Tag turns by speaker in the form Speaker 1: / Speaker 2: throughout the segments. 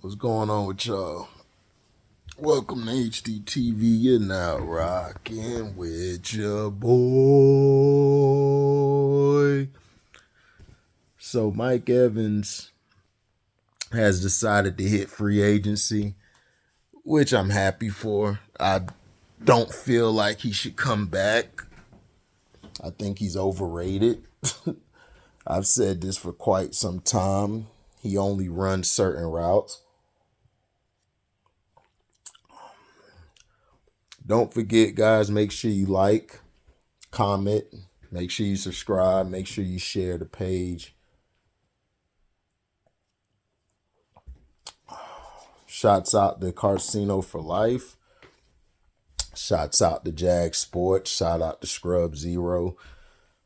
Speaker 1: What's going on with y'all? Welcome to HDiiTV. You're now rocking with your boy. So Mike Evans has decided to hit free agency, which I'm happy for. I don't feel like he should come back. I think he's overrated. I've said this for quite some time. He only runs certain routes. Don't forget, guys, make sure you like, comment, make sure you subscribe, make sure you share the page. Shouts out to Casino for Life. Shouts out to Jag Sports. Shout out to Scrub Zero.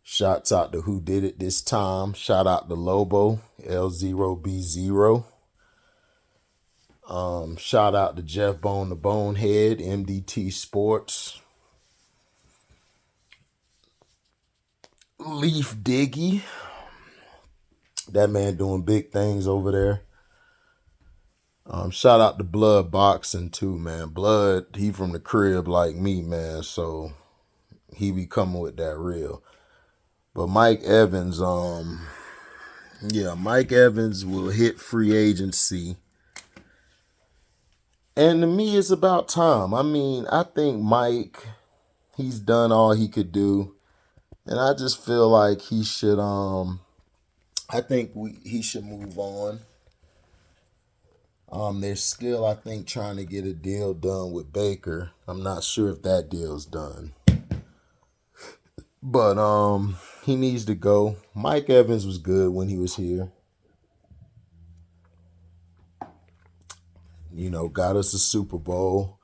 Speaker 1: Shouts out to Who Did It This Time. Shout out to Lobo, L0B0. Shout out to Jeff Bone the Bonehead, MDT Sports. Leaf Diggy. That man doing big things over there. Shout out to Blood Boxing too, man. Blood, he from the crib like me, man. So he be coming with that real. But Mike Evans, Mike Evans will hit free agency. And to me, it's about time. I mean, I think Mike, he's done all he could do. And I just feel like he should, he should move on. They're still, I think, trying to get a deal done with Baker. I'm not sure if that deal's done. But he needs to go. Mike Evans was good when he was here. You know, got us a Super Bowl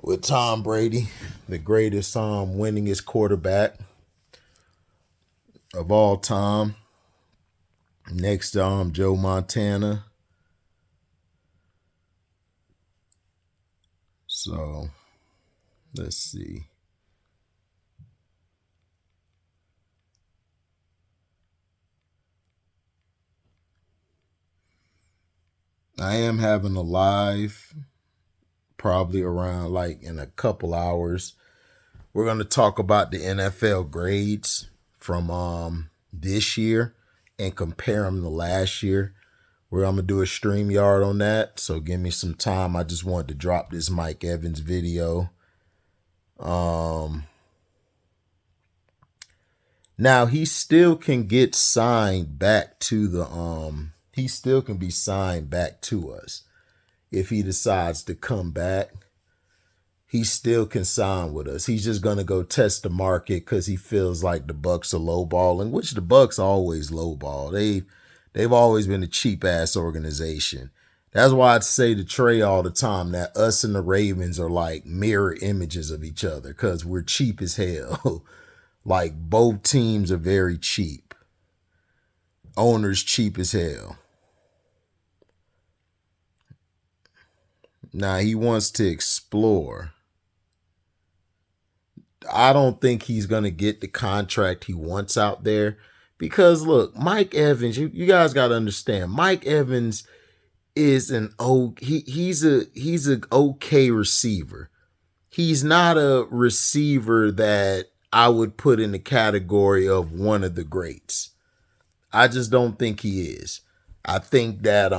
Speaker 1: with Tom Brady, the greatest winningest quarterback of all time. Next to Joe Montana. So, let's see. I am having a live probably around like in a couple hours. We're going to talk about the NFL grades from this year and compare them to last year. Where I'm going to do a StreamYard on that. So give me some time. I just wanted to drop this Mike Evans video. Now he still can get signed back to the he still can be signed back to us. If he decides to come back, he still can sign with us. He's just going to go test the market because he feels like the Bucs are lowballing, which the Bucs always lowball. They've always been a cheap-ass organization. That's why I'd say to Trey all the time that us and the Ravens are like mirror images of each other because we're cheap as hell. Like, both teams are very cheap. Owners cheap as hell. Now, he wants to explore. I don't think he's going to get the contract he wants out there. Because, look, Mike Evans, you guys got to understand, Mike Evans is he's an okay receiver. He's not a receiver that I would put in the category of one of the greats. I just don't think he is. I think that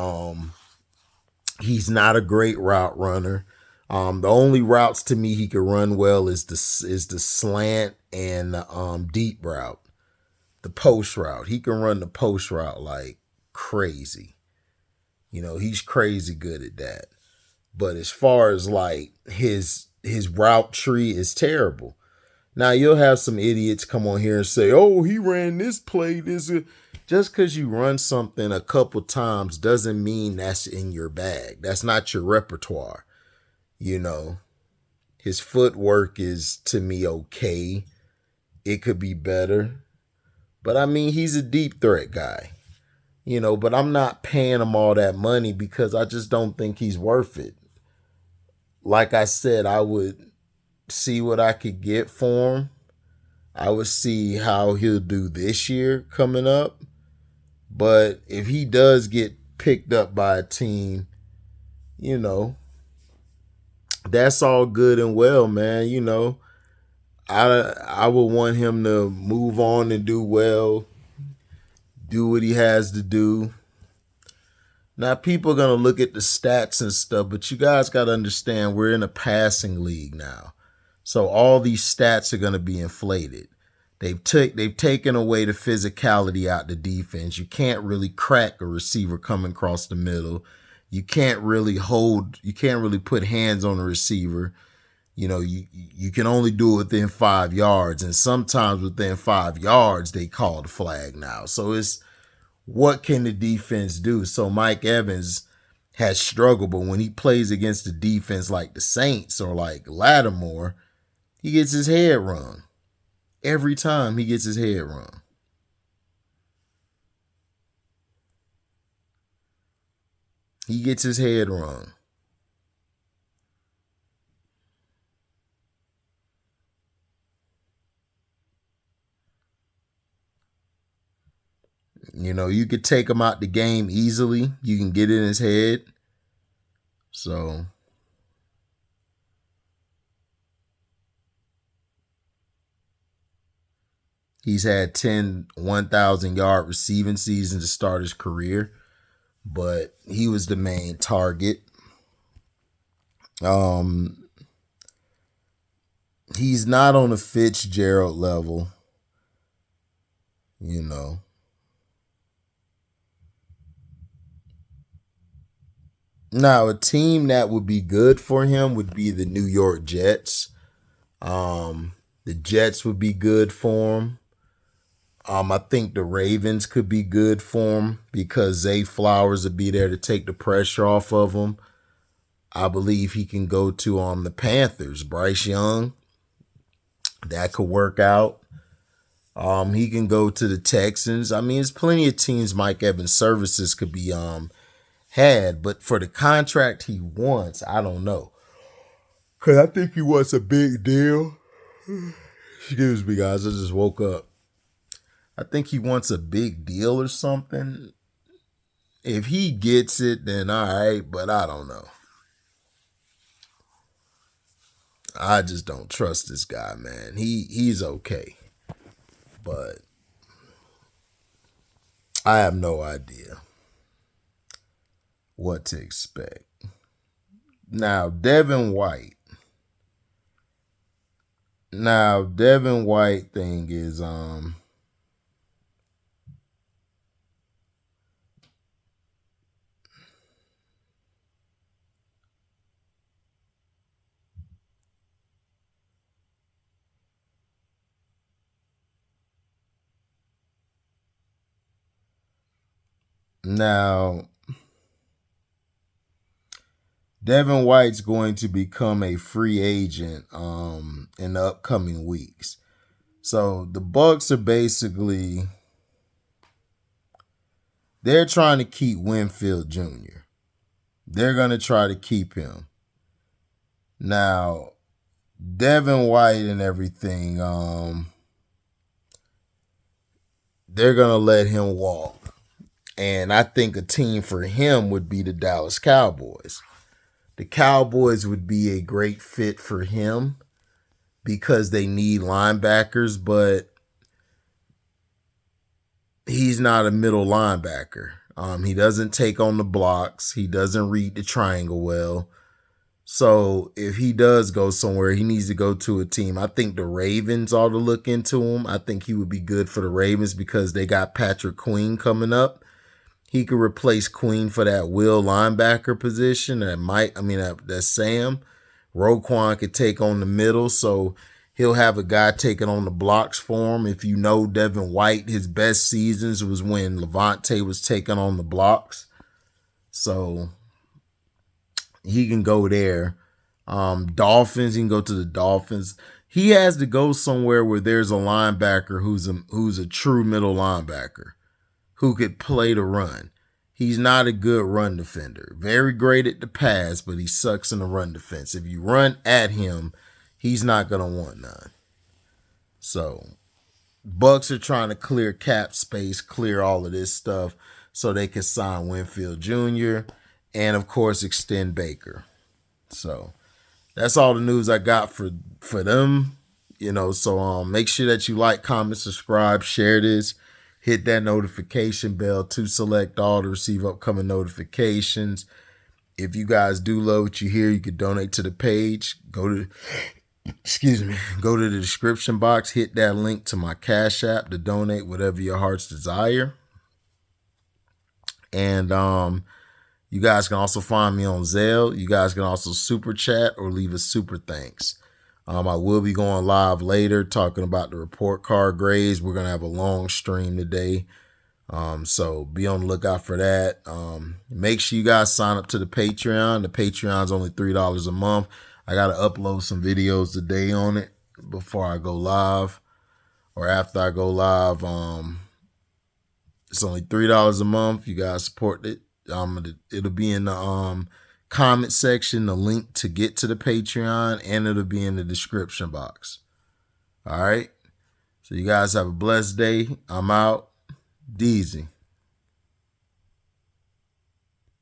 Speaker 1: he's not a great route runner. The only routes to me he could run well is the slant and the deep route. The post route. He can run the post route like crazy. You know, he's crazy good at that. But as far as like his route tree is terrible. Now you'll have some idiots come on here and say, "Oh, he ran this play." Just because you run something a couple times doesn't mean that's in your bag. That's not your repertoire. You know, his footwork is to me okay. It could be better. But I mean, he's a deep threat guy, you know, but I'm not paying him all that money because I just don't think he's worth it. Like I said, I would see what I could get for him. I would see how he'll do this year coming up. But if he does get picked up by a team, you know, that's all good and well, man. I would want him to move on and do well, do what he has to do. Now, people are going to look at the stats and stuff, but you guys got to understand we're in a passing league now. So all these stats are going to be inflated. They've taken away the physicality out the defense. You can't really crack a receiver coming across the middle. You can't really put hands on a receiver. You can only do it within 5 yards. And sometimes within 5 yards, they call the flag now. So it's, what can the defense do? So Mike Evans has struggled, but when he plays against a defense like the Saints or like Lattimore, he gets his head rung. Every time he gets his head rung. He gets his head rung. You could take him out the game easily. You can get in his head. So he's had 10 1,000-yard receiving seasons to start his career, but he was the main target. He's not on a Fitzgerald level, Now, a team that would be good for him would be the New York Jets. The Jets would be good for him. I think the Ravens could be good for him because Zay Flowers would be there to take the pressure off of him. I believe he can go to the Panthers. Bryce Young, that could work out. He can go to the Texans. I mean, there's plenty of teams Mike Evans' services could be had, but for the contract he wants, I don't know. Because I think he wants a big deal. Excuse me, guys. I just woke up. I think he wants a big deal or something. If he gets it, then all right, but I don't know. I just don't trust this guy, man. He's okay, but I have no idea what to expect. Now, Devin White thing is now Devin White's going to become a free agent in the upcoming weeks. So the Bucs are basically, they're trying to keep Winfield Jr. They're going to try to keep him. Now, Devin White and everything, they're going to let him walk. And I think a team for him would be the Dallas Cowboys. The Cowboys would be a great fit for him because they need linebackers, but he's not a middle linebacker. He doesn't take on the blocks. He doesn't read the triangle well. So if he does go somewhere, he needs to go to a team. I think the Ravens ought to look into him. I think he would be good for the Ravens because they got Patrick Queen coming up. He could replace Queen for that will linebacker position. That's Sam. Roquan could take on the middle, so he'll have a guy taking on the blocks for him. If you know Devin White, his best seasons was when Levante was taking on the blocks. So he can go there. Dolphins, he can go to the Dolphins. He has to go somewhere where there's a linebacker who's a true middle linebacker who could play the run. He's not a good run defender. Very great at the pass, but he sucks in the run defense. If you run at him, he's not going to want none. So, Bucs are trying to clear cap space, clear all of this stuff so they can sign Winfield Jr. and of course Extend Baker. So that's all the news I got for them. So make sure that you like, comment, subscribe, share this, hit that notification bell to select all to receive upcoming notifications. If you guys do love what you hear, you can donate to the page. Go to the description box, hit that link to my Cash App to donate whatever your heart's desire. And you guys can also find me on Zelle. You guys can also super chat or leave a super thanks. I will be going live later talking about the report card grades. We're going to have a long stream today. So be on the lookout for that. Make sure you guys sign up to the Patreon. The Patreon's only $3 a month. I got to upload some videos today on it before I go live or after I go live. It's only $3 a month. You guys support it. It'll be in the comment section, the link to get to the Patreon, and it'll be in the description box. All right. So you guys have a blessed day. I'm out. Deezy.